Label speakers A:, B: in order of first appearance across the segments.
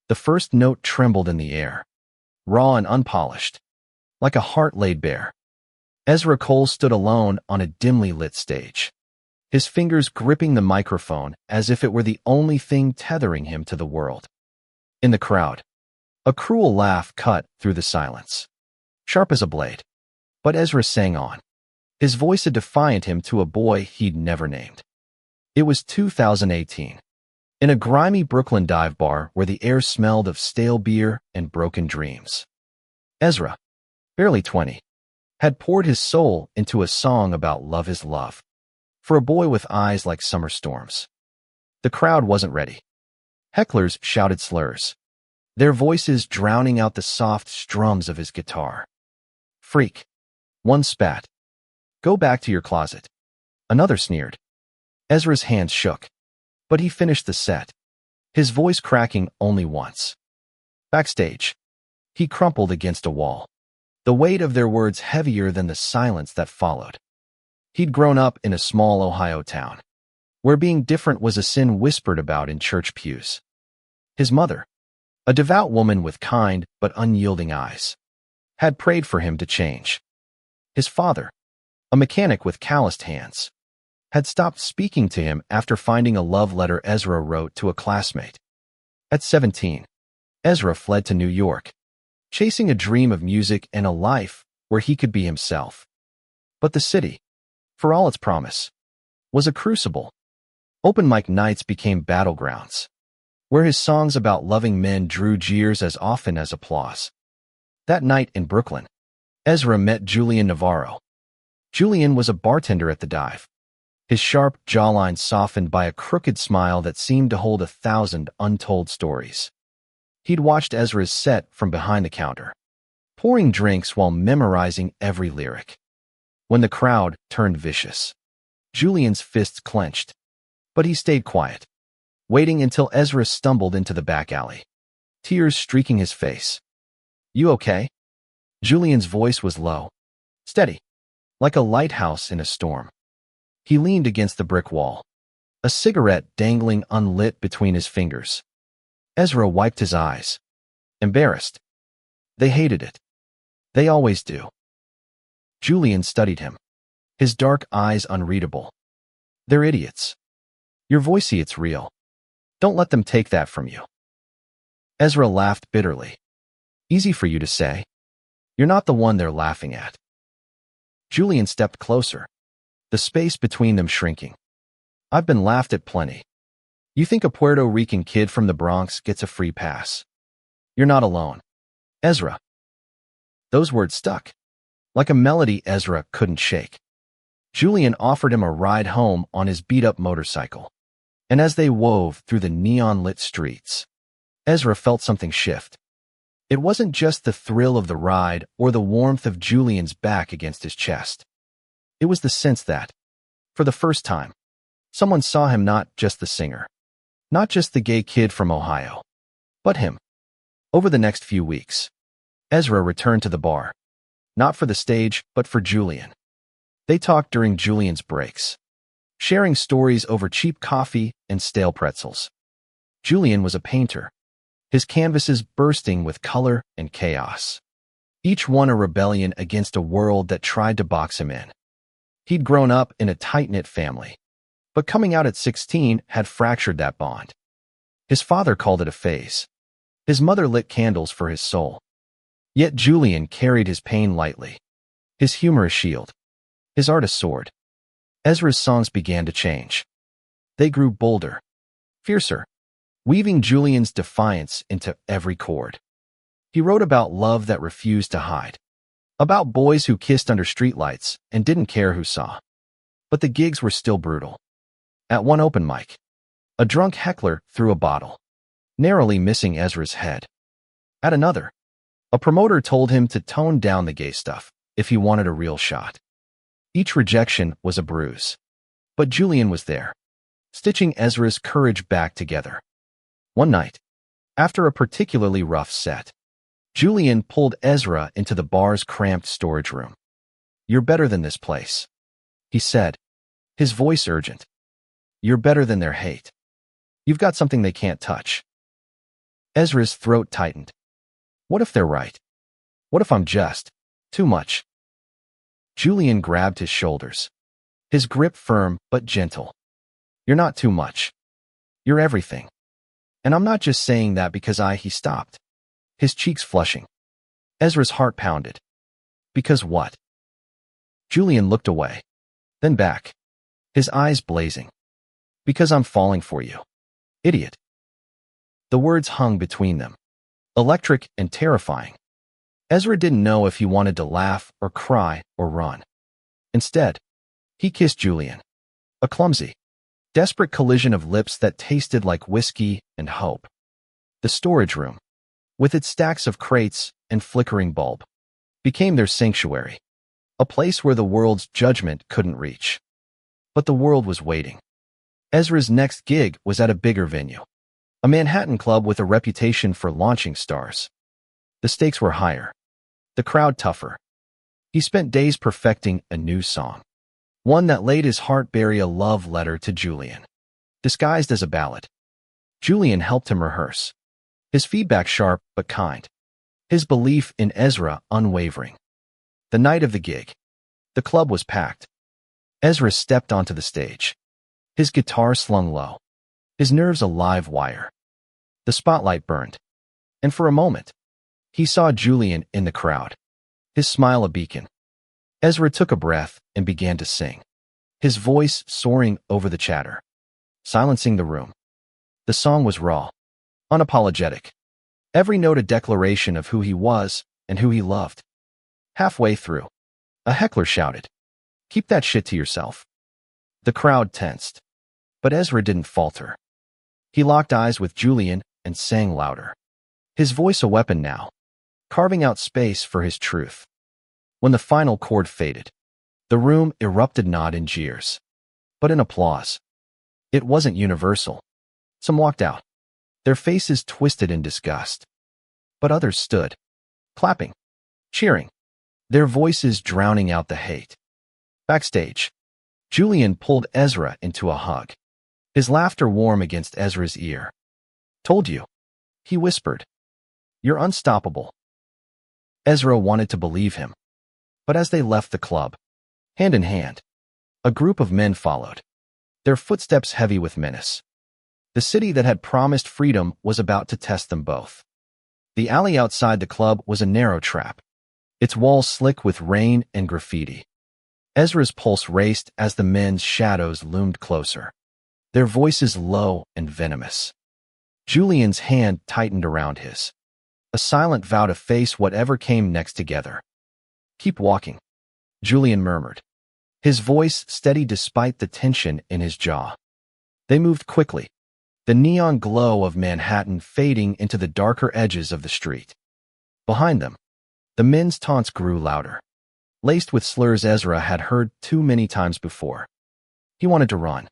A: The first note trembled in the air, raw and unpolished, like a heart laid bare. Ezra Cole stood alone on a dimly lit stage, his fingers gripping the microphone as if it were the only thing tethering him to the world. In the crowd, a cruel laugh cut through the silence, sharp as a blade. But Ezra sang on, his voice a defiant hymn to a boy he'd never named. It was 2018, in a grimy Brooklyn dive bar where the air smelled of stale beer and broken dreams. Ezra, barely 20, had poured his soul into a song about love is love, for a boy with eyes like summer storms. The crowd wasn't ready. Hecklers shouted slurs, their voices drowning out the soft strums of his guitar. Freak. One spat. Go back to your closet. Another sneered. Ezra's hands shook, but he finished the set, his voice cracking only once. Backstage, he crumpled against a wall, the weight of their words heavier than the silence that followed. He'd grown up in a small Ohio town, where being different was a sin whispered about in church pews. His mother, a devout woman with kind but unyielding eyes, had prayed for him to change. His father, a mechanic with calloused hands, had stopped speaking to him after finding a love letter Ezra wrote to a classmate. At 17, Ezra fled to New York, chasing a dream of music and a life where he could be himself. But the city, for all its promise, was a crucible. Open mic nights became battlegrounds, where his songs about loving men drew jeers as often as applause. That night in Brooklyn, Ezra met Julian Navarro. Julian was a bartender at the dive, his sharp jawline softened by a crooked smile that seemed to hold 1,000 untold stories. He'd watched Ezra's set from behind the counter, pouring drinks while memorizing every lyric. When the crowd turned vicious, Julian's fists clenched, but he stayed quiet, waiting until Ezra stumbled into the back alley, tears streaking his face. You okay? Julian's voice was low, steady, like a lighthouse in a storm. He leaned against the brick wall, a cigarette dangling unlit between his fingers. Ezra wiped his eyes, embarrassed. They hated it. They always do. Julian studied him, his dark eyes unreadable. They're idiots. Your voice, it's real. Don't let them take that from you. Ezra laughed bitterly. Easy for you to say. You're not the one they're laughing at. Julian stepped closer, the space between them shrinking. I've been laughed at plenty. You think a Puerto Rican kid from the Bronx gets a free pass? You're not alone, Ezra. Those words stuck, like a melody Ezra couldn't shake. Julian offered him a ride home on his beat-up motorcycle, and as they wove through the neon-lit streets, Ezra felt something shift. It wasn't just the thrill of the ride or the warmth of Julian's back against his chest. It was the sense that, for the first time, someone saw him, not just the singer, not just the gay kid from Ohio, but him. Over the next few weeks, Ezra returned to the bar, not for the stage, but for Julian. They talked during Julian's breaks, sharing stories over cheap coffee and stale pretzels. Julian was a painter, his canvases bursting with color and chaos, each one a rebellion against a world that tried to box him in. He'd grown up in a tight-knit family, but coming out at 16 had fractured that bond. His father called it a phase. His mother lit candles for his soul. Yet Julian carried his pain lightly, his humor a shield, his art a sword. Ezra's songs began to change. They grew bolder, fiercer, weaving Julian's defiance into every chord. He wrote about love that refused to hide, about boys who kissed under streetlights and didn't care who saw. But the gigs were still brutal. At one open mic, a drunk heckler threw a bottle, narrowly missing Ezra's head. At another, a promoter told him to tone down the gay stuff if he wanted a real shot. Each rejection was a bruise. But Julian was there, stitching Ezra's courage back together. One night, after a particularly rough set, Julian pulled Ezra into the bar's cramped storage room. "You're better than this place," he said, his voice urgent. "You're better than their hate. You've got something they can't touch." Ezra's throat tightened. What if they're right? What if I'm just too much? Julian grabbed his shoulders. His grip firm but gentle. You're not too much. You're everything. And I'm not just saying that because he stopped. His cheeks flushing. Ezra's heart pounded. Because what? Julian looked away. Then back. His eyes blazing. Because I'm falling for you. Idiot. The words hung between them. Electric and terrifying. Ezra didn't know if he wanted to laugh or cry or run. Instead, he kissed Julian. A clumsy, desperate collision of lips that tasted like whiskey and hope. The storage room, with its stacks of crates and flickering bulb, became their sanctuary, a place where the world's judgment couldn't reach. But the world was waiting. Ezra's next gig was at a bigger venue, a Manhattan club with a reputation for launching stars. The stakes were higher, the crowd tougher. He spent days perfecting a new song, one that laid his heart bare a love letter to Julian, disguised as a ballad. Julian helped him rehearse, his feedback sharp but kind, his belief in Ezra unwavering. The night of the gig, the club was packed. Ezra stepped onto the stage, his guitar slung low, his nerves a live wire. The spotlight burned, and for a moment, he saw Julian in the crowd, his smile a beacon. Ezra took a breath and began to sing, his voice soaring over the chatter, silencing the room. The song was raw, unapologetic, every note a declaration of who he was and who he loved. Halfway through, a heckler shouted, "Keep that shit to yourself." The crowd tensed, but Ezra didn't falter. He locked eyes with Julian and sang louder, his voice a weapon now, carving out space for his truth. When the final chord faded, the room erupted not in jeers, but in applause. It wasn't universal. Some walked out, their faces twisted in disgust. But others stood, clapping, cheering, their voices drowning out the hate. Backstage, Julian pulled Ezra into a hug, his laughter warm against Ezra's ear. "Told you," he whispered. "You're unstoppable." Ezra wanted to believe him. But as they left the club, hand in hand, a group of men followed, their footsteps heavy with menace. The city that had promised freedom was about to test them both. The alley outside the club was a narrow trap, its walls slick with rain and graffiti. Ezra's pulse raced as the men's shadows loomed closer, their voices low and venomous. Julian's hand tightened around his, a silent vow to face whatever came next together. "Keep walking," Julian murmured, his voice steady despite the tension in his jaw. They moved quickly, the neon glow of Manhattan fading into the darker edges of the street. Behind them, the men's taunts grew louder, laced with slurs Ezra had heard too many times before. He wanted to run,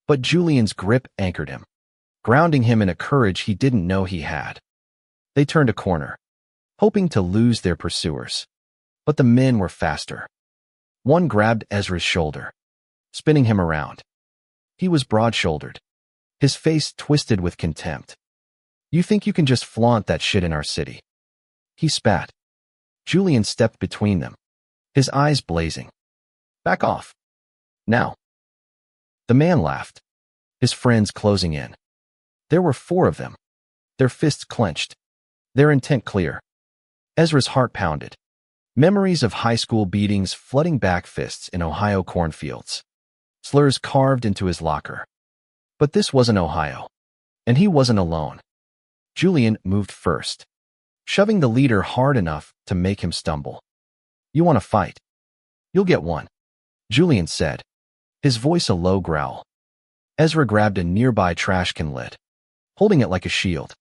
A: but Julian's grip anchored him, grounding him in a courage he didn't know he had. They turned a corner, hoping to lose their pursuers. But the men were faster. One grabbed Ezra's shoulder, spinning him around. He was broad-shouldered, his face twisted with contempt. "You think you can just flaunt that shit in our city?" He spat. Julian stepped between them, his eyes blazing. "Back off. Now." The man laughed, his friends closing in. There were 4 of them, their fists clenched, their intent clear. Ezra's heart pounded. Memories of high school beatings flooding back fists in Ohio cornfields, slurs carved into his locker. But this wasn't Ohio, and he wasn't alone. Julian moved first, shoving the leader hard enough to make him stumble. "You want to fight? You'll get one," Julian said, his voice a low growl. Ezra grabbed a nearby trash can lid, holding it like a shield,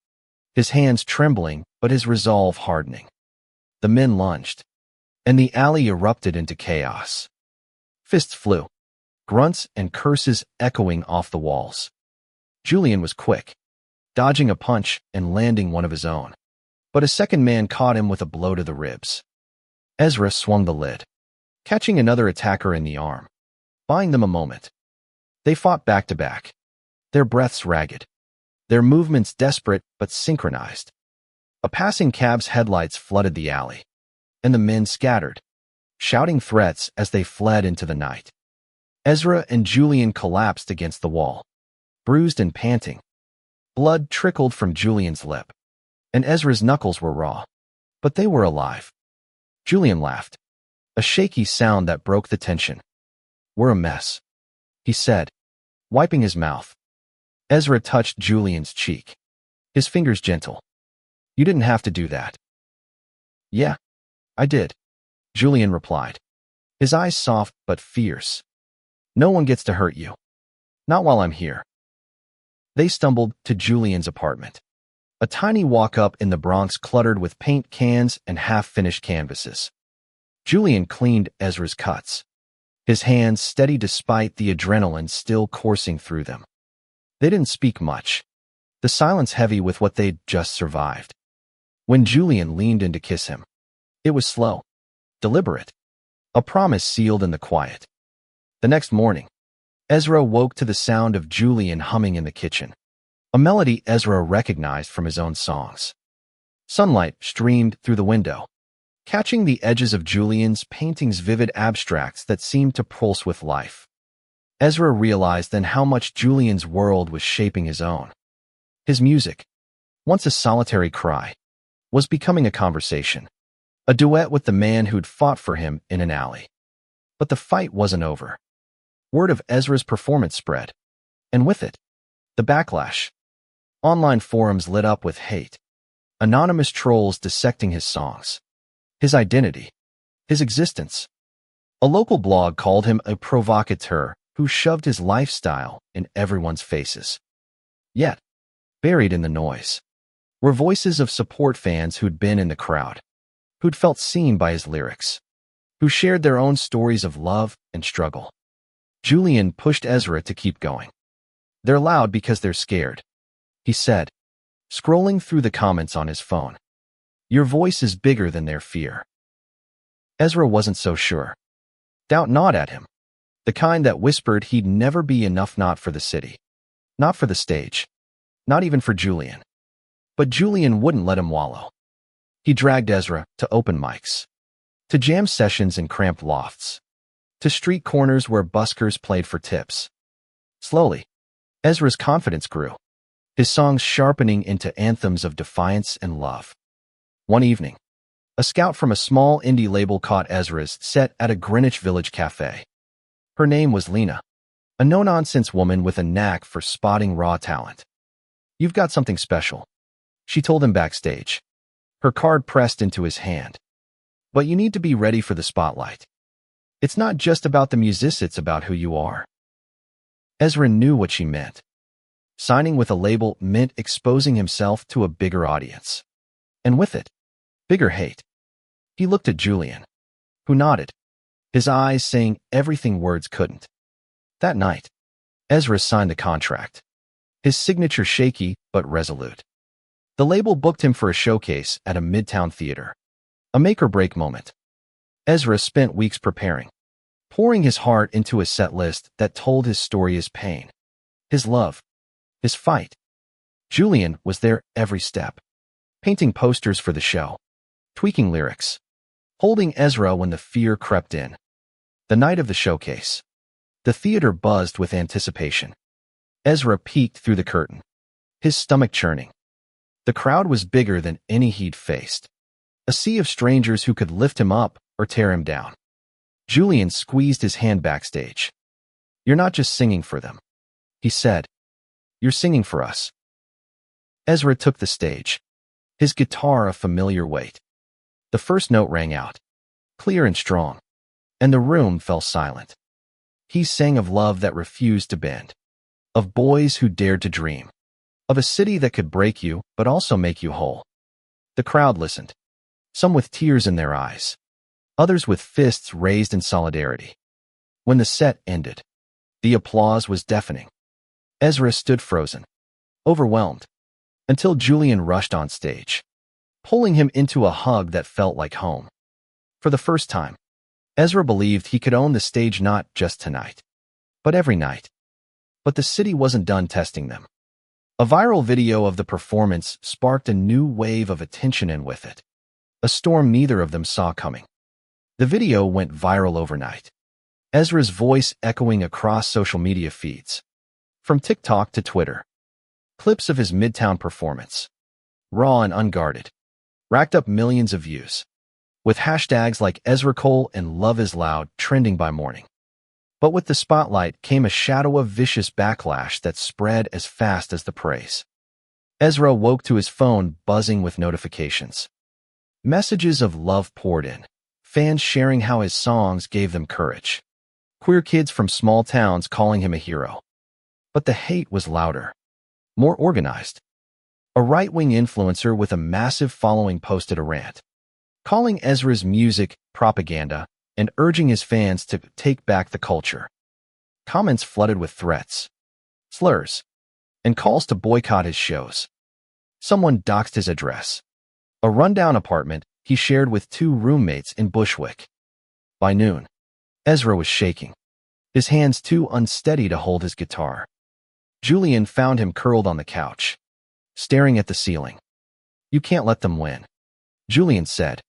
A: his hands trembling but his resolve hardening. The men lunged, and the alley erupted into chaos. Fists flew, grunts and curses echoing off the walls. Julian was quick, dodging a punch and landing one of his own, but a second man caught him with a blow to the ribs. Ezra swung the lid, catching another attacker in the arm, buying them a moment. They fought back to back, their breaths ragged, their movements desperate but synchronized. A passing cab's headlights flooded the alley, and the men scattered, shouting threats as they fled into the night. Ezra and Julian collapsed against the wall, bruised and panting. Blood trickled from Julian's lip, and Ezra's knuckles were raw, but they were alive. Julian laughed, a shaky sound that broke the tension. "We're a mess," he said, wiping his mouth. Ezra touched Julian's cheek, his fingers gentle. "You didn't have to do that." "Yeah, I did," Julian replied, his eyes soft but fierce. "No one gets to hurt you. Not while I'm here." They stumbled to Julian's apartment, a tiny walk-up in the Bronx cluttered with paint cans and half-finished canvases. Julian cleaned Ezra's cuts, his hands steady despite the adrenaline still coursing through them. They didn't speak much, the silence heavy with what they'd just survived. When Julian leaned in to kiss him, it was slow, deliberate, a promise sealed in the quiet. The next morning, Ezra woke to the sound of Julian humming in the kitchen, a melody Ezra recognized from his own songs. Sunlight streamed through the window, catching the edges of Julian's paintings, vivid abstracts that seemed to pulse with life. Ezra realized then how much Julian's world was shaping his own. His music, once a solitary cry, was becoming a conversation, a duet with the man who'd fought for him in an alley. But the fight wasn't over. Word of Ezra's performance spread, and with it, the backlash. Online forums lit up with hate, anonymous trolls dissecting his songs, his identity, his existence. A local blog called him a provocateur who shoved his lifestyle in everyone's faces. Yet, buried in the noise, were voices of support fans who'd been in the crowd, who'd felt seen by his lyrics, who shared their own stories of love and struggle. Julian pushed Ezra to keep going. "They're loud because they're scared," he said, scrolling through the comments on his phone. "Your voice is bigger than their fear." Ezra wasn't so sure. Doubt gnawed at him, the kind that whispered he'd never be enough, not for the city, not for the stage, not even for Julian. But Julian wouldn't let him wallow. He dragged Ezra to open mics, to jam sessions in cramped lofts, to street corners where buskers played for tips. Slowly, Ezra's confidence grew, his songs sharpening into anthems of defiance and love. One evening, a scout from a small indie label caught Ezra's set at a Greenwich Village cafe. Her name was Lena, a no-nonsense woman with a knack for spotting raw talent. "You've got something special," she told him backstage, her card pressed into his hand. "But you need to be ready for the spotlight. It's not just about the music, it's about who you are." Ezra knew what she meant. Signing with a label meant exposing himself to a bigger audience. And with it, bigger hate. He looked at Julian, who nodded, his eyes saying everything words couldn't. That night, Ezra signed the contract, his signature shaky but resolute. The label booked him for a showcase at a midtown theater, a make-or-break moment. Ezra spent weeks preparing, pouring his heart into a set list that told his story, his pain, his love, his fight. Julian was there every step, painting posters for the show, tweaking lyrics, holding Ezra when the fear crept in. The night of the showcase, the theater buzzed with anticipation. Ezra peeked through the curtain, his stomach churning. The crowd was bigger than any he'd faced, a sea of strangers who could lift him up or tear him down. Julian squeezed his hand backstage. "You're not just singing for them," he said. "You're singing for us." Ezra took the stage, his guitar a familiar weight. The first note rang out, clear and strong, and the room fell silent. He sang of love that refused to bend, of boys who dared to dream, of a city that could break you but also make you whole. The crowd listened, some with tears in their eyes, others with fists raised in solidarity. When the set ended, the applause was deafening. Ezra stood frozen, overwhelmed, until Julian rushed on stage, pulling him into a hug that felt like home. For the first time, Ezra believed he could own the stage not just tonight, but every night. But the city wasn't done testing them. A viral video of the performance sparked a new wave of attention, and with it, a storm neither of them saw coming. The video went viral overnight, Ezra's voice echoing across social media feeds. From TikTok to Twitter, clips of his Midtown performance, raw and unguarded, racked up millions of views, with hashtags like Ezra Cole and Love Is Loud trending by morning. But with the spotlight came a shadow of vicious backlash that spread as fast as the praise. Ezra woke to his phone buzzing with notifications. Messages of love poured in, fans sharing how his songs gave them courage. Queer kids from small towns calling him a hero. But the hate was louder, more organized. A right-wing influencer with a massive following posted a rant, calling Ezra's music propaganda and urging his fans to take back the culture. Comments flooded with threats, slurs, and calls to boycott his shows. Someone doxed his address, a rundown apartment he shared with 2 roommates in Bushwick. By noon, Ezra was shaking, his hands too unsteady to hold his guitar. Julian found him curled on the couch, staring at the ceiling. "You can't let them win," Julian said,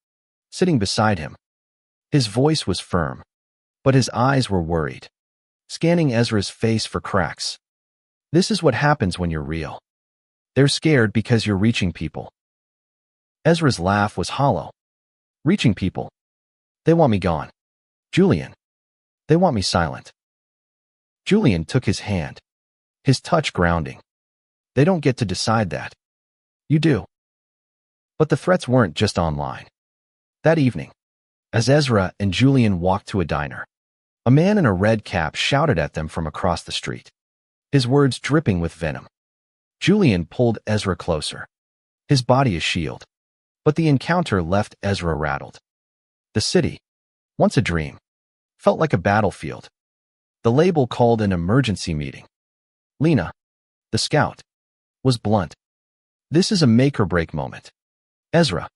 A: sitting beside him. His voice was firm, but his eyes were worried, scanning Ezra's face for cracks. "This is what happens when you're real. They're scared because you're reaching people." Ezra's laugh was hollow. "Reaching people? They want me gone. Julian, they want me silent." Julian took his hand, his touch grounding. "They don't get to decide that. You do." But the threats weren't just online. That evening, as Ezra and Julian walked to a diner, a man in a red cap shouted at them from across the street, his words dripping with venom. Julian pulled Ezra closer, his body a shield, but the encounter left Ezra rattled. The city, once a dream, felt like a battlefield. The label called an emergency meeting. Lena, the scout, was blunt. "This is a make-or-break moment. Ezra,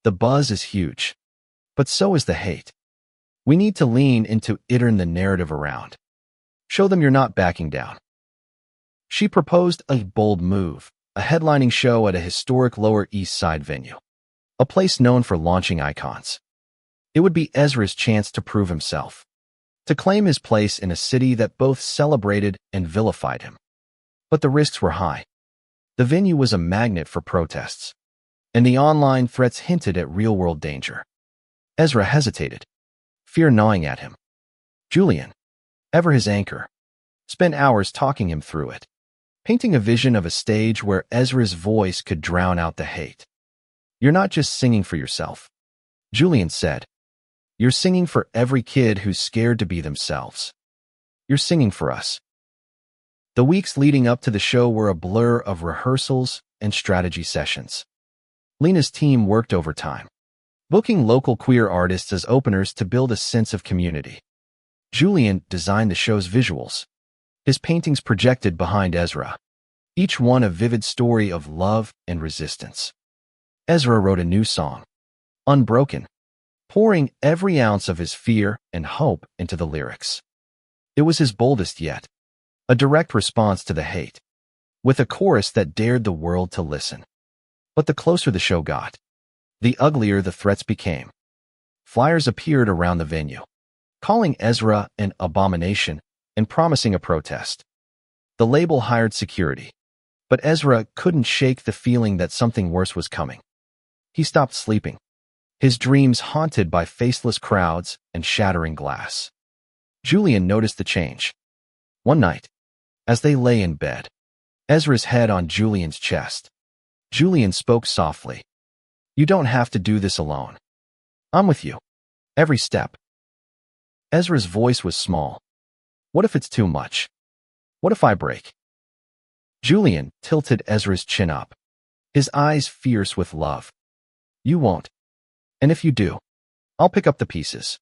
A: the buzz is huge, but so is the hate. We need to lean into it, turn the narrative around. Show them you're not backing down." She proposed a bold move, a headlining show at a historic Lower East Side venue, a place known for launching icons. It would be Ezra's chance to prove himself, to claim his place in a city that both celebrated and vilified him. But the risks were high. The venue was a magnet for protests, and the online threats hinted at real-world danger. Ezra hesitated, fear gnawing at him. Julian, ever his anchor, spent hours talking him through it, painting a vision of a stage where Ezra's voice could drown out the hate. "You're not just singing for yourself," Julian said. "You're singing for every kid who's scared to be themselves. You're singing for us." The weeks leading up to the show were a blur of rehearsals and strategy sessions. Lena's team worked overtime, booking local queer artists as openers to build a sense of community. Julian designed the show's visuals, his paintings projected behind Ezra, each one a vivid story of love and resistance. Ezra wrote a new song, Unbroken, pouring every ounce of his fear and hope into the lyrics. It was his boldest yet, a direct response to the hate, with a chorus that dared the world to listen. But the closer the show got, the uglier the threats became. Flyers appeared around the venue, calling Ezra an abomination and promising a protest. The label hired security, but Ezra couldn't shake the feeling that something worse was coming. He stopped sleeping, his dreams haunted by faceless crowds and shattering glass. Julian noticed the change. One night, as they lay in bed, Ezra's head on Julian's chest, Julian spoke softly. "You don't have to do this alone. I'm with you, every step." Ezra's voice was small. "What if it's too much? What if I break?" Julian tilted Ezra's chin up, his eyes fierce with love. "You won't. And if you do, I'll pick up the pieces."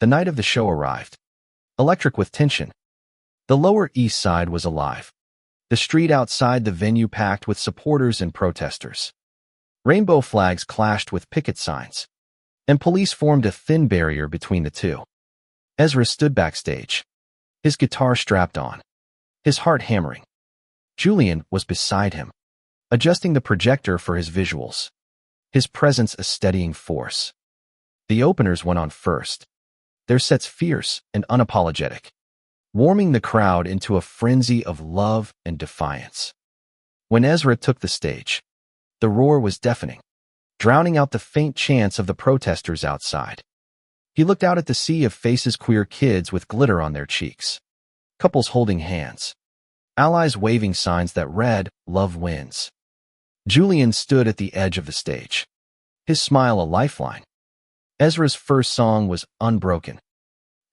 A: The night of the show arrived, electric with tension. The Lower East Side was alive, the street outside the venue packed with supporters and protesters. Rainbow flags clashed with picket signs, and police formed a thin barrier between the two. Ezra stood backstage, his guitar strapped on, his heart hammering. Julian was beside him, adjusting the projector for his visuals, his presence a steadying force. The openers went on first, their sets fierce and unapologetic, warming the crowd into a frenzy of love and defiance. When Ezra took the stage, the roar was deafening, drowning out the faint chants of the protesters outside. He looked out at the sea of faces, queer kids with glitter on their cheeks, couples holding hands, allies waving signs that read, "Love wins." Julian stood at the edge of the stage, his smile a lifeline. Ezra's first song was unbroken.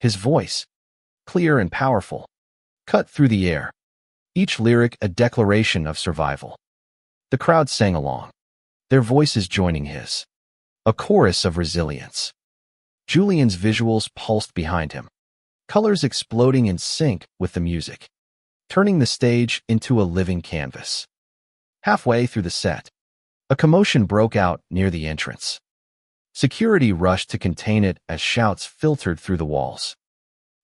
A: His voice, clear and powerful, cut through the air, each lyric a declaration of survival. The crowd sang along, their voices joining his, a chorus of resilience. Julian's visuals pulsed behind him, colors exploding in sync with the music, turning the stage into a living canvas. Halfway through the set, a commotion broke out near the entrance. Security rushed to contain it as shouts filtered through the walls.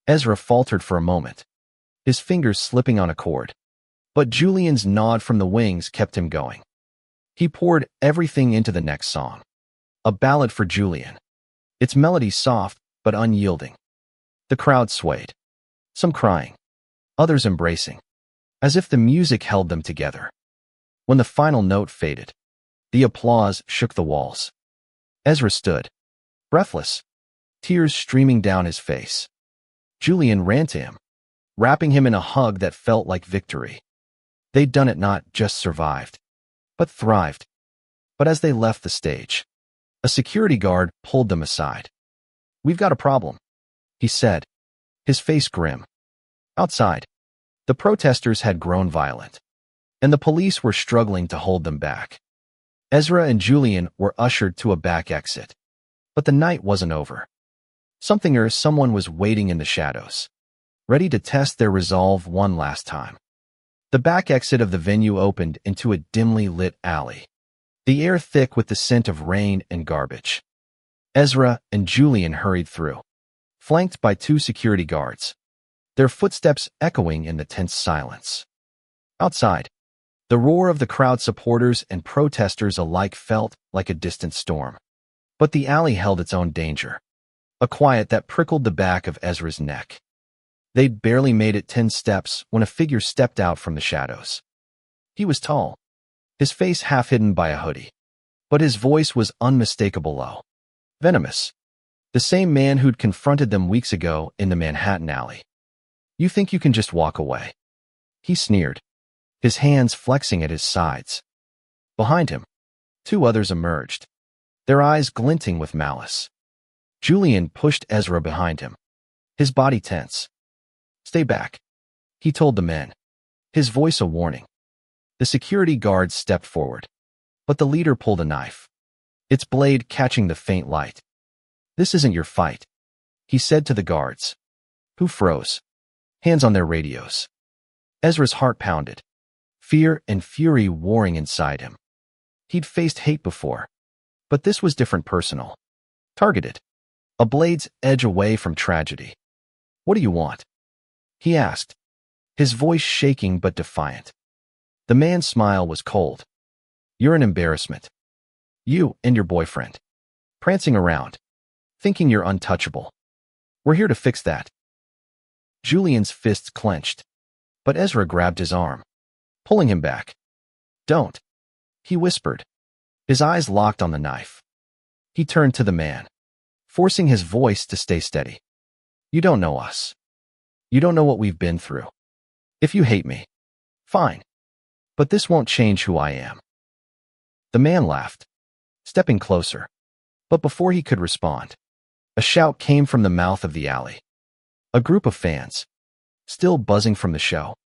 A: Ezra faltered for a moment, his fingers slipping on a chord, but Julian's nod from the wings kept him going. He poured everything into the next song, a ballad for Julian, its melody soft but unyielding. The crowd swayed, some crying, others embracing, as if the music held them together. When the final note faded, the applause shook the walls. Ezra stood, breathless, tears streaming down his face. Julian ran to him, wrapping him in a hug that felt like victory. They'd done it, not just survived, but thrived. But as they left the stage, a security guard pulled them aside. "We've got a problem," he said, his face grim. Outside, the protesters had grown violent, and the police were struggling to hold them back. Ezra and Julian were ushered to a back exit. But the night wasn't over. Something or someone was waiting in the shadows, ready to test their resolve one last time. The back exit of the venue opened into a dimly lit alley, the air thick with the scent of rain and garbage. Ezra and Julian hurried through, flanked by two security guards, their footsteps echoing in the tense silence. Outside, the roar of the crowd, supporters and protesters alike, felt like a distant storm. But the alley held its own danger, a quiet that prickled the back of Ezra's neck. They'd barely made it 10 steps when a figure stepped out from the shadows. He was tall, his face half hidden by a hoodie, but his voice was unmistakable, low, venomous. The same man who'd confronted them weeks ago in the Manhattan alley. "You think you can just walk away?" he sneered, his hands flexing at his sides. Behind him, two others emerged, their eyes glinting with malice. Julian pushed Ezra behind him, his body tense. "Stay back," he told the men, his voice a warning. The security guards stepped forward, but the leader pulled a knife, its blade catching the faint light. "This isn't your fight," he said to the guards, who froze, hands on their radios. Ezra's heart pounded, fear and fury warring inside him. He'd faced hate before, but this was different, personal, targeted, a blade's edge away from tragedy. "What do you want?" he asked, his voice shaking but defiant. The man's smile was cold. "You're an embarrassment. You and your boyfriend, prancing around, thinking you're untouchable. We're here to fix that." Julian's fists clenched, but Ezra grabbed his arm, pulling him back. "Don't," he whispered, his eyes locked on the knife. He turned to the man, forcing his voice to stay steady. "You don't know us. You don't know what we've been through. If you hate me, fine. But this won't change who I am." The man laughed, stepping closer. But before he could respond, a shout came from the mouth of the alley. A group of fans, still buzzing from the show,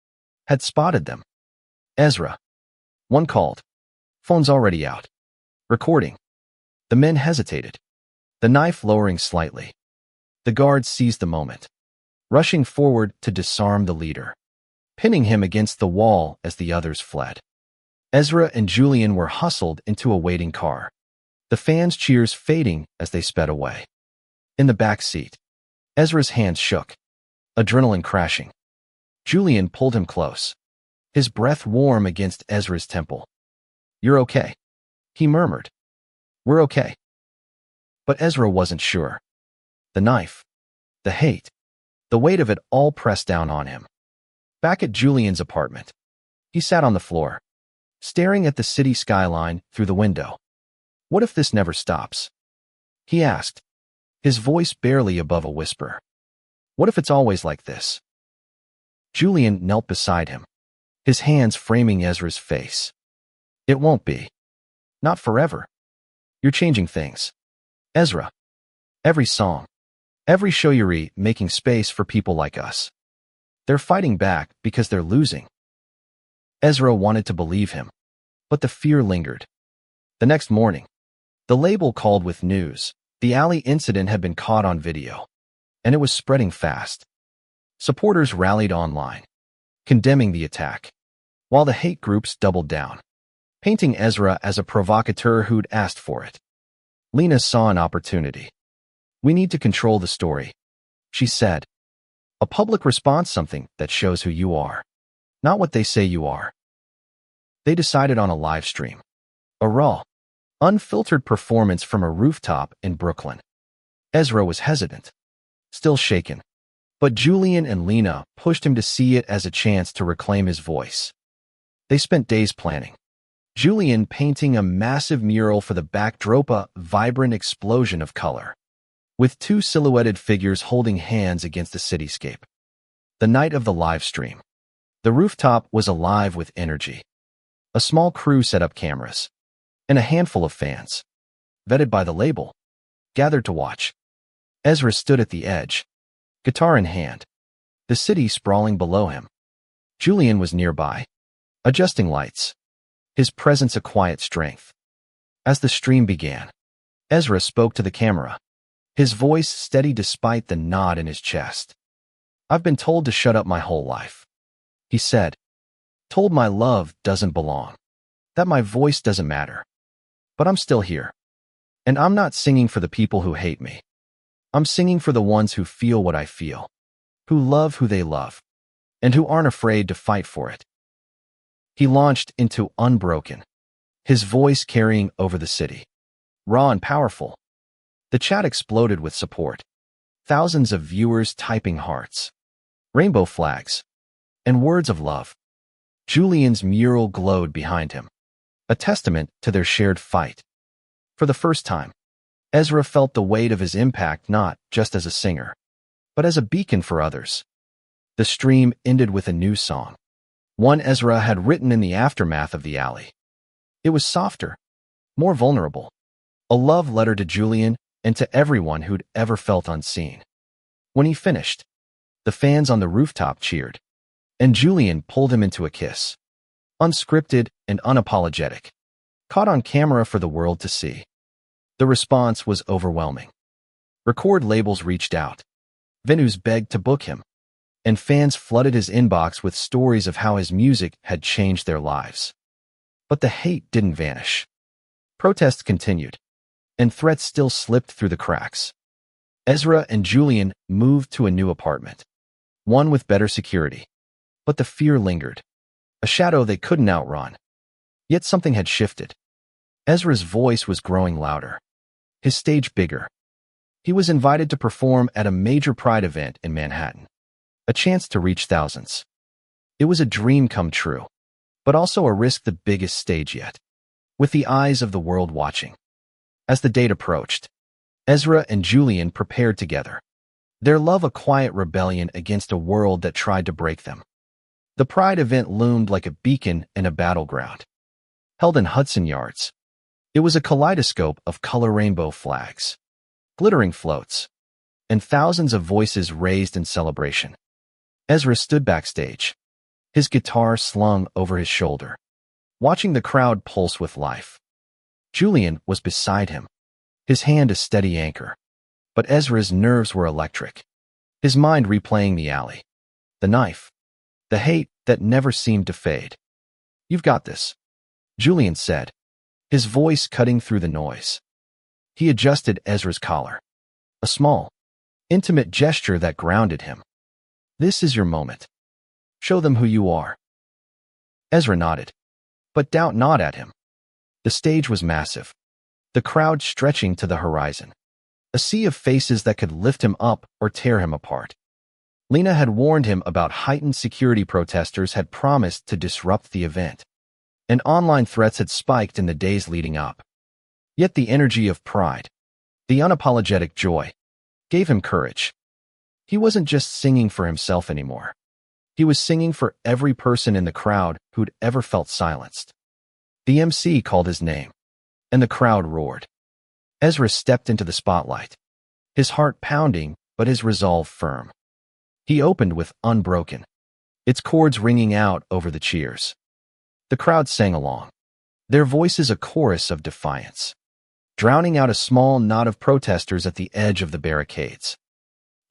A: had spotted them. "Ezra," one called. "Phone's already out. Recording." The men hesitated, the knife lowering slightly. The guards seized the moment, rushing forward to disarm the leader, pinning him against the wall as the others fled. Ezra and Julian were hustled into a waiting car, the fans' cheers fading as they sped away. In the back seat, Ezra's hands shook, adrenaline crashing. Julian pulled him close, his breath warm against Ezra's temple. "You're okay," he murmured. "We're okay." But Ezra wasn't sure. The knife, the hate, the weight of it all pressed down on him. Back at Julian's apartment, he sat on the floor, staring at the city skyline through the window. What if this never stops? He asked, his voice barely above a whisper. What if it's always like this? Julian knelt beside him, his hands framing Ezra's face. It won't be. Not forever. You're changing things. Ezra. Every song. Every show you're making space for people like us. They're fighting back because they're losing. Ezra wanted to believe him, but the fear lingered. The next morning, the label called with news. The alley incident had been caught on video, and it was spreading fast. Supporters rallied online, condemning the attack, while the hate groups doubled down, painting Ezra as a provocateur who'd asked for it. Lena saw an opportunity. We need to control the story, she said. A public response, something that shows who you are, not what they say you are. They decided on a live stream, a raw, unfiltered performance from a rooftop in Brooklyn. Ezra was hesitant, still shaken, but Julian and Lena pushed him to see it as a chance to reclaim his voice. They spent days planning. Julian painting a massive mural for the backdrop, a vibrant explosion of color, with two silhouetted figures holding hands against the cityscape. The night of the live stream, the rooftop was alive with energy. A small crew set up cameras, and a handful of fans, vetted by the label, gathered to watch. Ezra stood at the edge, guitar in hand, the city sprawling below him. Julian was nearby, adjusting lights, his presence a quiet strength. As the stream began, Ezra spoke to the camera, his voice steady despite the knot in his chest. I've been told to shut up my whole life, he said. Told my love doesn't belong, that my voice doesn't matter. But I'm still here. And I'm not singing for the people who hate me. I'm singing for the ones who feel what I feel, who love who they love, and who aren't afraid to fight for it. He launched into Unbroken, his voice carrying over the city, raw and powerful. The chat exploded with support. Thousands of viewers typing hearts, rainbow flags, and words of love. Julian's mural glowed behind him, a testament to their shared fight. For the first time, Ezra felt the weight of his impact not just as a singer, but as a beacon for others. The stream ended with a new song, one Ezra had written in the aftermath of the alley. It was softer, more vulnerable, a love letter to Julian and to everyone who'd ever felt unseen. When he finished, the fans on the rooftop cheered, and Julian pulled him into a kiss. Unscripted and unapologetic, caught on camera for the world to see. The response was overwhelming. Record labels reached out. Venues begged to book him, and fans flooded his inbox with stories of how his music had changed their lives. But the hate didn't vanish. Protests continued, and threats still slipped through the cracks. Ezra and Julian moved to a new apartment, one with better security. But the fear lingered, a shadow they couldn't outrun. Yet something had shifted. Ezra's voice was growing louder, his stage bigger. He was invited to perform at a major Pride event in Manhattan, a chance to reach thousands. It was a dream come true, but also a risk, the biggest stage yet, with the eyes of the world watching. As the date approached, Ezra and Julian prepared together, their love a quiet rebellion against a world that tried to break them. The Pride event loomed like a beacon in a battleground. Held in Hudson Yards, it was a kaleidoscope of color rainbow flags, glittering floats, and thousands of voices raised in celebration. Ezra stood backstage, his guitar slung over his shoulder, watching the crowd pulse with life. Julian was beside him, his hand a steady anchor. But Ezra's nerves were electric, his mind replaying the alley, the knife, the hate that never seemed to fade. You've got this, Julian said, his voice cutting through the noise. He adjusted Ezra's collar, a small, intimate gesture that grounded him. This is your moment. Show them who you are. Ezra nodded, but doubt not at him. The stage was massive, the crowd stretching to the horizon, a sea of faces that could lift him up or tear him apart. Lena had warned him about heightened security. Protesters had promised to disrupt the event, and online threats had spiked in the days leading up. Yet the energy of pride, the unapologetic joy, gave him courage. He wasn't just singing for himself anymore. He was singing for every person in the crowd who'd ever felt silenced. The MC called his name, and the crowd roared. Ezra stepped into the spotlight, his heart pounding but his resolve firm. He opened with Unbroken, its chords ringing out over the cheers. The crowd sang along, their voices a chorus of defiance, drowning out a small knot of protesters at the edge of the barricades.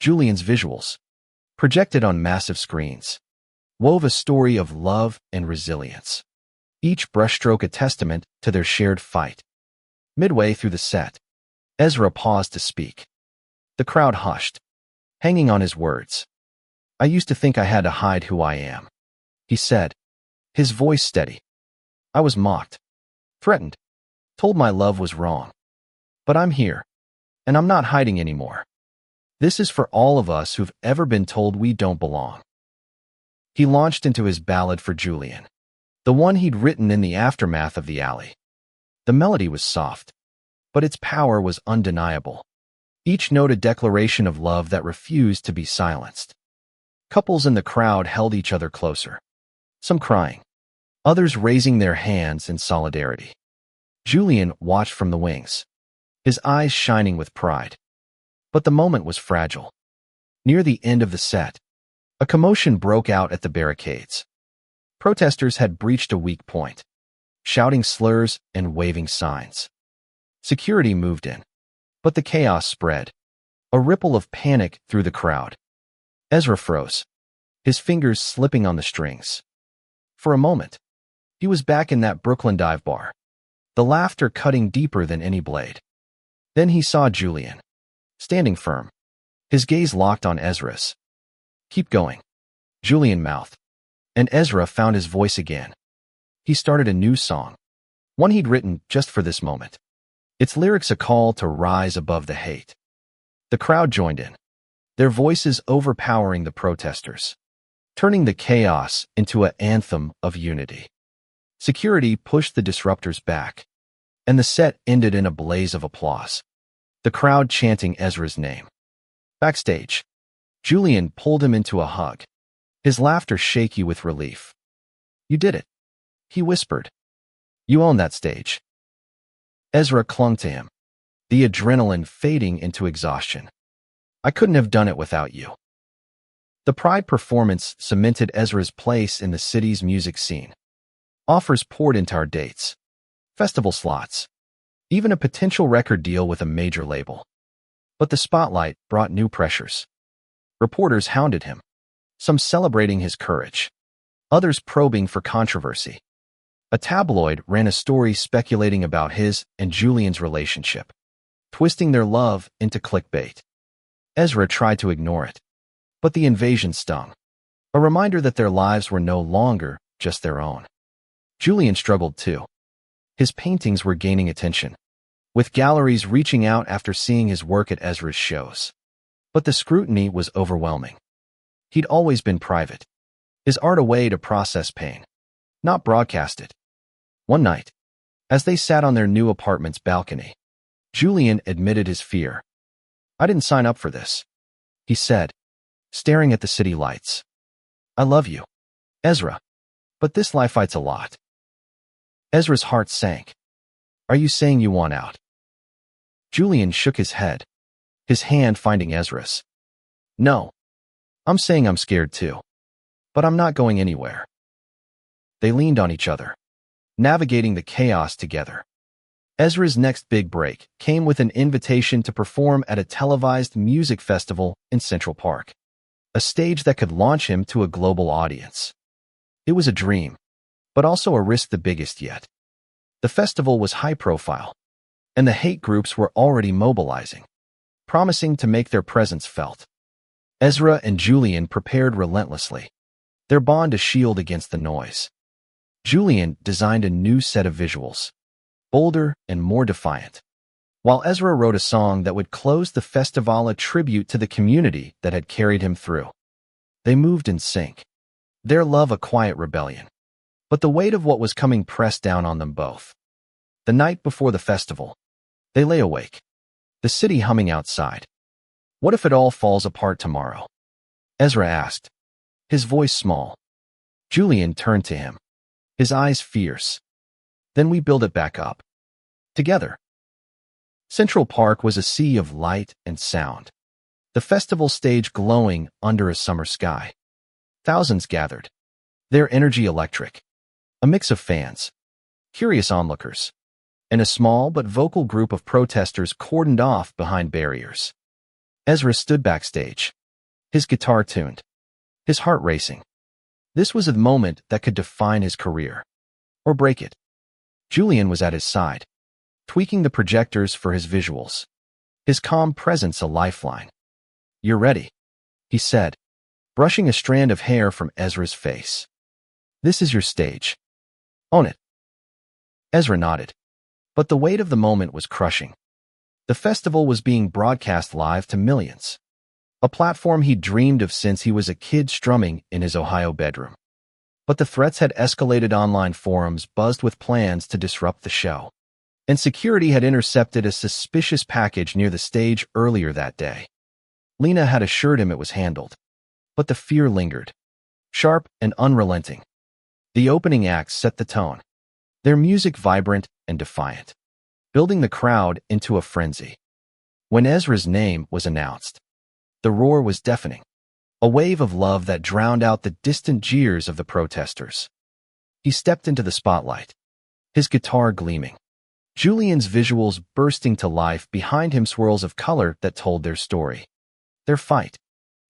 A: Julian's visuals, projected on massive screens, wove a story of love and resilience, each brushstroke a testament to their shared fight. Midway through the set, Ezra paused to speak. The crowd hushed, hanging on his words. "I used to think I had to hide who I am," he said, his voice steady. "I was mocked, threatened, told my love was wrong. But I'm here, and I'm not hiding anymore. This is for all of us who've ever been told we don't belong." He launched into his ballad for Julian, the one he'd written in the aftermath of the alley. The melody was soft, but its power was undeniable, each note a declaration of love that refused to be silenced. Couples in the crowd held each other closer, some crying, others raising their hands in solidarity. Julian watched from the wings, his eyes shining with pride. But the moment was fragile. Near the end of the set, a commotion broke out at the barricades. Protesters had breached a weak point, shouting slurs and waving signs. Security moved in, but the chaos spread, a ripple of panic through the crowd. Ezra froze, his fingers slipping on the strings. For a moment, he was back in that Brooklyn dive bar, the laughter cutting deeper than any blade. Then he saw Julian, standing firm, his gaze locked on Ezra's. "Keep going," Julian mouthed, and Ezra found his voice again. He started a new song, one he'd written just for this moment, its lyrics a call to rise above the hate. The crowd joined in, their voices overpowering the protesters, turning the chaos into an anthem of unity. Security pushed the disruptors back, and the set ended in a blaze of applause, the crowd chanting Ezra's name. Backstage, Julian pulled him into a hug, his laughter shaky with relief. "You did it," he whispered. "You own that stage." Ezra clung to him, the adrenaline fading into exhaustion. "I couldn't have done it without you." The Pride performance cemented Ezra's place in the city's music scene. Offers poured into our dates, festival slots, even a potential record deal with a major label. But the spotlight brought new pressures. Reporters hounded him, some celebrating his courage, others probing for controversy. A tabloid ran a story speculating about his and Julian's relationship, twisting their love into clickbait. Ezra tried to ignore it, but the invasion stung, a reminder that their lives were no longer just their own. Julian struggled too. His paintings were gaining attention, with galleries reaching out after seeing his work at Ezra's shows. But the scrutiny was overwhelming. He'd always been private, his art a way to process pain, not broadcast it. One night, as they sat on their new apartment's balcony, Julian admitted his fear. "I didn't sign up for this," he said, staring at the city lights. "I love you, Ezra, but this life fights a lot." Ezra's heart sank. "Are you saying you want out?" Julian shook his head, his hand finding Ezra's. "No, I'm saying I'm scared too, but I'm not going anywhere." They leaned on each other, navigating the chaos together. Ezra's next big break came with an invitation to perform at a televised music festival in Central Park, a stage that could launch him to a global audience. It was a dream, but also a risk the biggest yet. The festival was high profile, and the hate groups were already mobilizing, promising to make their presence felt. Ezra and Julian prepared relentlessly, their bond a shield against the noise. Julian designed a new set of visuals, bolder and more defiant, while Ezra wrote a song that would close the festival, a tribute to the community that had carried him through. They moved in sync, their love a quiet rebellion, but the weight of what was coming pressed down on them both. The night before the festival, they lay awake, the city humming outside. What if it all falls apart tomorrow? Ezra asked, his voice small. Julian turned to him, his eyes fierce. Then we build it back up. Together. Central Park was a sea of light and sound, the festival stage glowing under a summer sky. Thousands gathered, their energy electric, a mix of fans, curious onlookers, and a small but vocal group of protesters cordoned off behind barriers. Ezra stood backstage, his guitar tuned, his heart racing. This was a moment that could define his career, or break it. Julian was at his side, tweaking the projectors for his visuals, his calm presence a lifeline. "You're ready," he said, brushing a strand of hair from Ezra's face. "This is your stage. Own it." Ezra nodded, but the weight of the moment was crushing. The festival was being broadcast live to millions, a platform he'd dreamed of since he was a kid strumming in his Ohio bedroom. But the threats had escalated. Online forums buzzed with plans to disrupt the show, and security had intercepted a suspicious package near the stage earlier that day. Lena had assured him it was handled, but the fear lingered, sharp and unrelenting. The opening acts set the tone, their music vibrant and defiant, building the crowd into a frenzy. When Ezra's name was announced, the roar was deafening, a wave of love that drowned out the distant jeers of the protesters. He stepped into the spotlight, his guitar gleaming, Julian's visuals bursting to life. Behind him, swirls of color that told their story, their fight,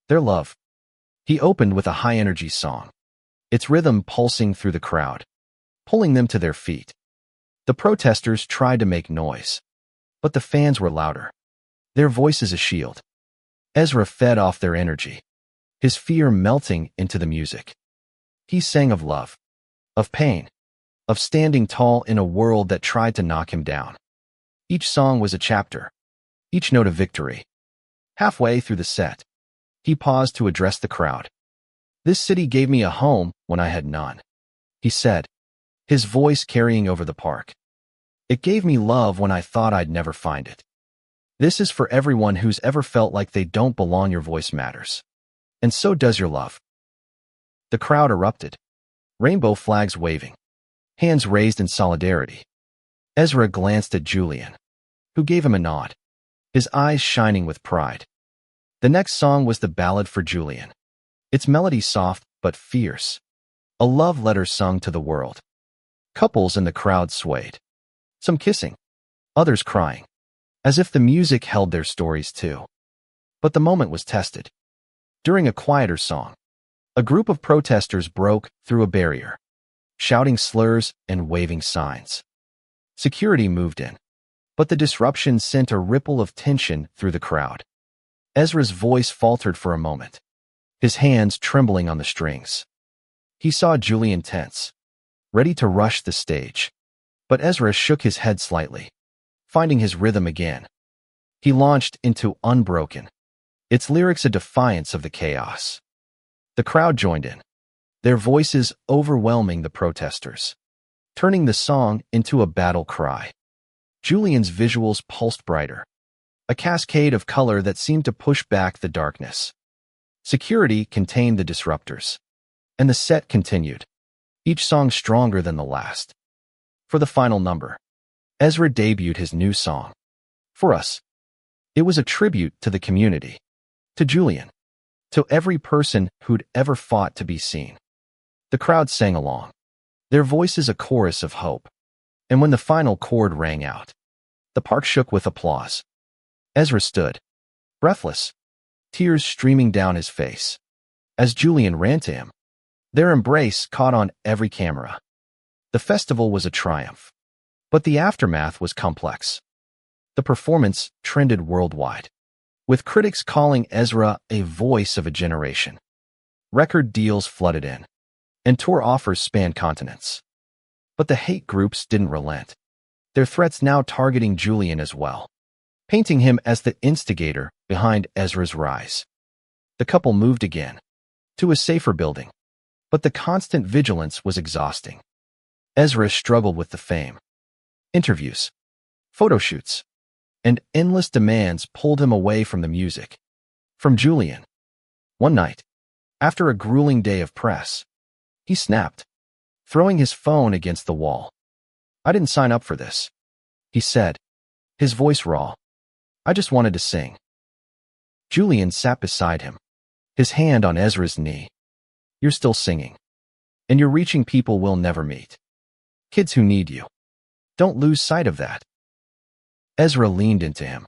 A: their love. He opened with a high-energy song, its rhythm pulsing through the crowd, pulling them to their feet. The protesters tried to make noise, but the fans were louder, their voices a shield. Ezra fed off their energy, his fear melting into the music. He sang of love, of pain, of standing tall in a world that tried to knock him down. Each song was a chapter, each note a victory. Halfway through the set, he paused to address the crowd. "This city gave me a home when I had none," he said, his voice carrying over the park. "It gave me love when I thought I'd never find it. This is for everyone who's ever felt like they don't belong. Your voice matters, and so does your love." The crowd erupted, rainbow flags waving, hands raised in solidarity. Ezra glanced at Julian, who gave him a nod, his eyes shining with pride. The next song was the ballad for Julian, its melody soft but fierce, a love letter sung to the world. Couples in the crowd swayed, some kissing, others crying, as if the music held their stories too. But the moment was tested. During a quieter song, a group of protesters broke through a barrier, shouting slurs and waving signs. Security moved in, but the disruption sent a ripple of tension through the crowd. Ezra's voice faltered for a moment, his hands trembling on the strings. He saw Julian tense, ready to rush the stage. But Ezra shook his head slightly, finding his rhythm again. He launched into Unbroken, its lyrics a defiance of the chaos. The crowd joined in, their voices overwhelming the protesters, turning the song into a battle cry. Julian's visuals pulsed brighter, a cascade of color that seemed to push back the darkness. Security contained the disruptors, and the set continued, each song stronger than the last. For the final number, Ezra debuted his new song, For Us. It was a tribute to the community, to Julian, to every person who'd ever fought to be seen. The crowd sang along, their voices a chorus of hope. And when the final chord rang out, the park shook with applause. Ezra stood, breathless, tears streaming down his face, as Julian ran to him. Their embrace caught on every camera. The festival was a triumph, but the aftermath was complex. The performance trended worldwide, with critics calling Ezra a voice of a generation. Record deals flooded in, and tour offers spanned continents. But the hate groups didn't relent. Their threats now targeting Julian as well, painting him as the instigator behind Ezra's rise. The couple moved again, to a safer building, but the constant vigilance was exhausting. Ezra struggled with the fame. Interviews, photo shoots, and endless demands pulled him away from the music. From Julian. One night, after a grueling day of press, he snapped, throwing his phone against the wall. "I didn't sign up for this," he said, his voice raw. "I just wanted to sing." Julian sat beside him, his hand on Ezra's knee. "You're still singing, and you're reaching people we'll never meet. Kids who need you. Don't lose sight of that." Ezra leaned into him,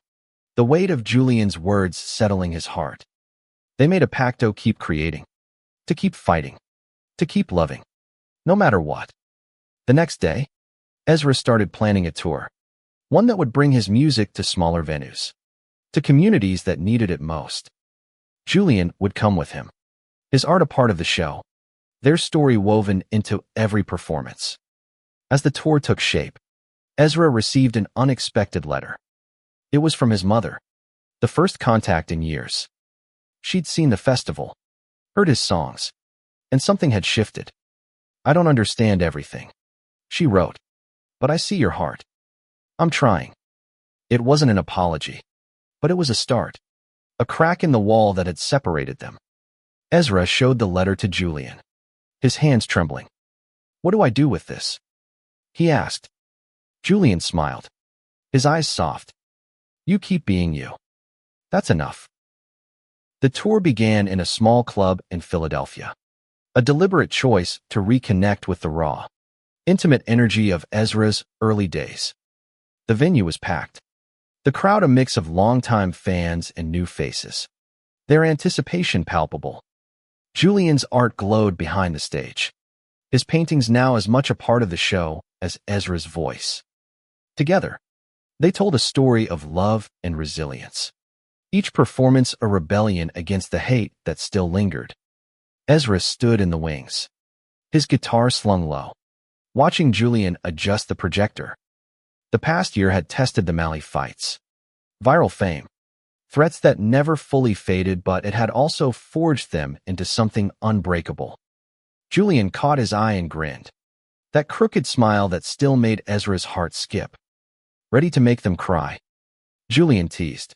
A: the weight of Julian's words settling his heart. They made a pact to keep creating, to keep fighting, to keep loving, no matter what. The next day, Ezra started planning a tour, one that would bring his music to smaller venues, to communities that needed it most. Julian would come with him, his art a part of the show, their story woven into every performance. As the tour took shape, Ezra received an unexpected letter. It was from his mother, the first contact in years. She'd seen the festival, heard his songs, and something had shifted. "I don't understand everything," she wrote, "but I see your heart. I'm trying." It wasn't an apology, but it was a start, a crack in the wall that had separated them. Ezra showed the letter to Julian, his hands trembling. "What do I do with this?" he asked. Julian smiled, his eyes soft. "You keep being you. That's enough." The tour began in a small club in Philadelphia, a deliberate choice to reconnect with the raw, intimate energy of Ezra's early days. The venue was packed, the crowd a mix of longtime fans and new faces, their anticipation palpable. Julian's art glowed behind the stage, his paintings now as much a part of the show as Ezra's voice. Together, they told a story of love and resilience, each performance a rebellion against the hate that still lingered. Ezra stood in the wings, his guitar slung low, watching Julian adjust the projector. The past year had tested the Mali fights, viral fame, threats that never fully faded, but it had also forged them into something unbreakable. Julian caught his eye and grinned, that crooked smile that still made Ezra's heart skip. "Ready to make them cry?" Julian teased.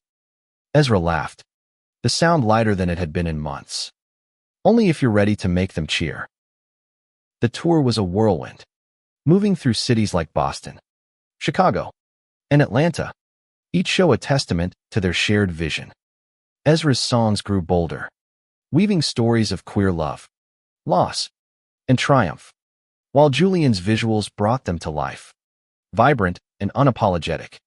A: Ezra laughed, the sound lighter than it had been in months. "Only if you're ready to make them cheer." The tour was a whirlwind, moving through cities like Boston, Chicago, and Atlanta, each show a testament to their shared vision. Ezra's songs grew bolder, weaving stories of queer love, loss, and triumph, while Julian's visuals brought them to life, vibrant and unapologetic.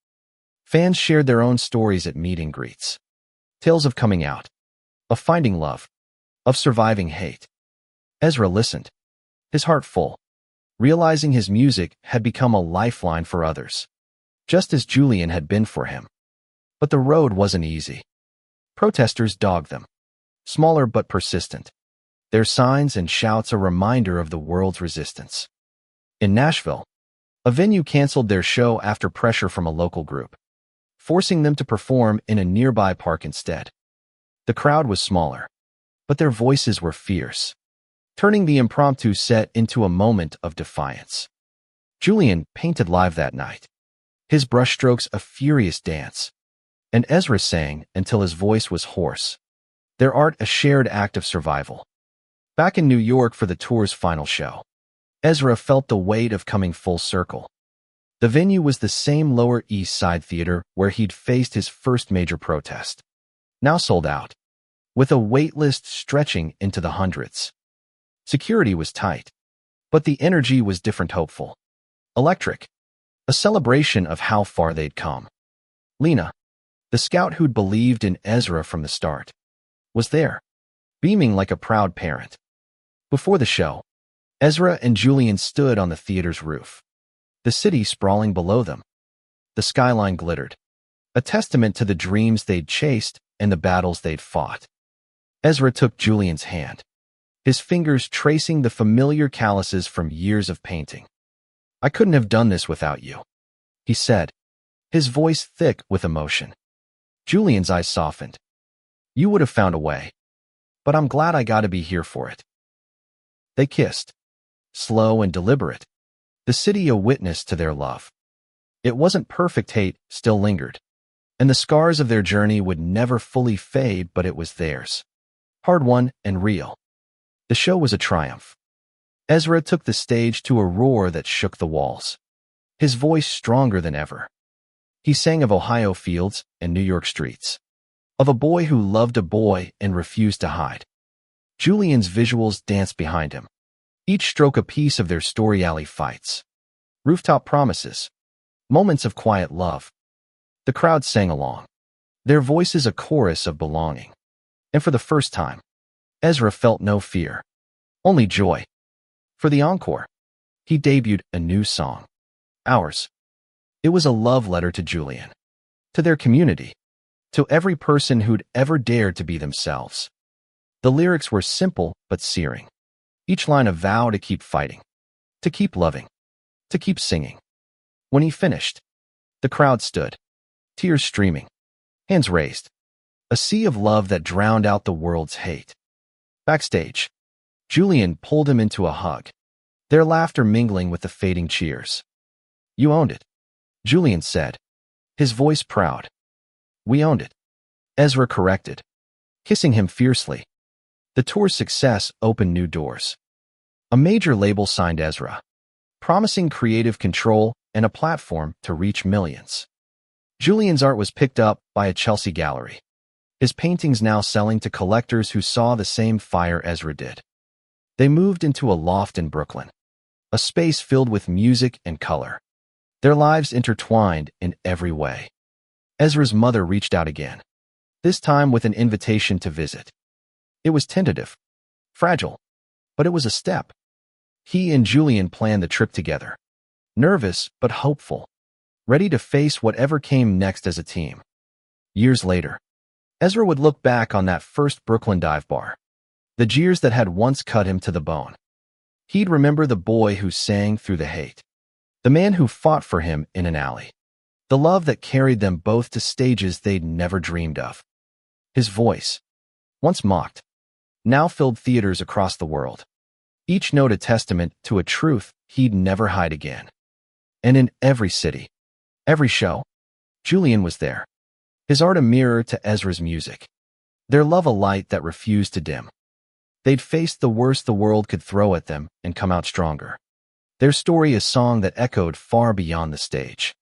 A: Fans shared their own stories at meet and greets, tales of coming out, of finding love, of surviving hate. Ezra listened, his heart full, realizing his music had become a lifeline for others, just as Julian had been for him. But the road wasn't easy. Protesters dogged them, smaller but persistent, their signs and shouts a reminder of the world's resistance. In Nashville, a venue canceled their show after pressure from a local group, forcing them to perform in a nearby park instead. The crowd was smaller, but their voices were fierce, turning the impromptu set into a moment of defiance. Julian painted live that night, his brushstrokes a furious dance, and Ezra sang until his voice was hoarse, their art a shared act of survival. Back in New York for the tour's final show, Ezra felt the weight of coming full circle. The venue was the same Lower East Side theater where he'd faced his first major protest, now sold out, with a wait list stretching into the hundreds. Security was tight, but the energy was different, hopeful, electric, a celebration of how far they'd come. Lena, the scout who'd believed in Ezra from the start, was there, beaming like a proud parent. Before the show, Ezra and Julian stood on the theater's roof, the city sprawling below them. The skyline glittered, a testament to the dreams they'd chased and the battles they'd fought. Ezra took Julian's hand, his fingers tracing the familiar calluses from years of painting. I couldn't have done this without you, he said, his voice thick with emotion. Julian's eyes softened. You would have found a way, but I'm glad I got to be here for it. They kissed, slow and deliberate, the city a witness to their love. It wasn't perfect, hate still lingered, and the scars of their journey would never fully fade, but it was theirs. Hard-won and real. The show was a triumph. Ezra took the stage to a roar that shook the walls, his voice stronger than ever. He sang of Ohio fields and New York streets, of a boy who loved a boy and refused to hide. Julian's visuals danced behind him, each stroke a piece of their story alley fights. Rooftop promises, moments of quiet love. The crowd sang along, their voices a chorus of belonging. And for the first time, Ezra felt no fear, only joy. For the encore, he debuted a new song, Ours. It was a love letter to Julian, to their community, to every person who'd ever dared to be themselves. The lyrics were simple but searing, each line a vow to keep fighting, to keep loving, to keep singing. When he finished, the crowd stood, tears streaming, hands raised, a sea of love that drowned out the world's hate. Backstage, Julian pulled him into a hug, their laughter mingling with the fading cheers. You owned it, Julian said, his voice proud. We owned it, Ezra corrected, kissing him fiercely. The tour's success opened new doors. A major label signed Ezra, promising creative control and a platform to reach millions. Julian's art was picked up by a Chelsea gallery, his paintings now selling to collectors who saw the same fire Ezra did. They moved into a loft in Brooklyn, a space filled with music and color, their lives intertwined in every way. Ezra's mother reached out again, this time with an invitation to visit. It was tentative, fragile, but it was a step. He and Julian planned the trip together, nervous but hopeful, ready to face whatever came next as a team. Years later, Ezra would look back on that first Brooklyn dive bar, the jeers that had once cut him to the bone. He'd remember the boy who sang through the hate, the man who fought for him in an alley, the love that carried them both to stages they'd never dreamed of. His voice, once mocked, now filled theaters across the world, each note a testament to a truth he'd never hide again. And in every city, every show, Julian was there, his art a mirror to Ezra's music, their love a light that refused to dim. They'd faced the worst the world could throw at them and come out stronger. Their story a song that echoed far beyond the stage.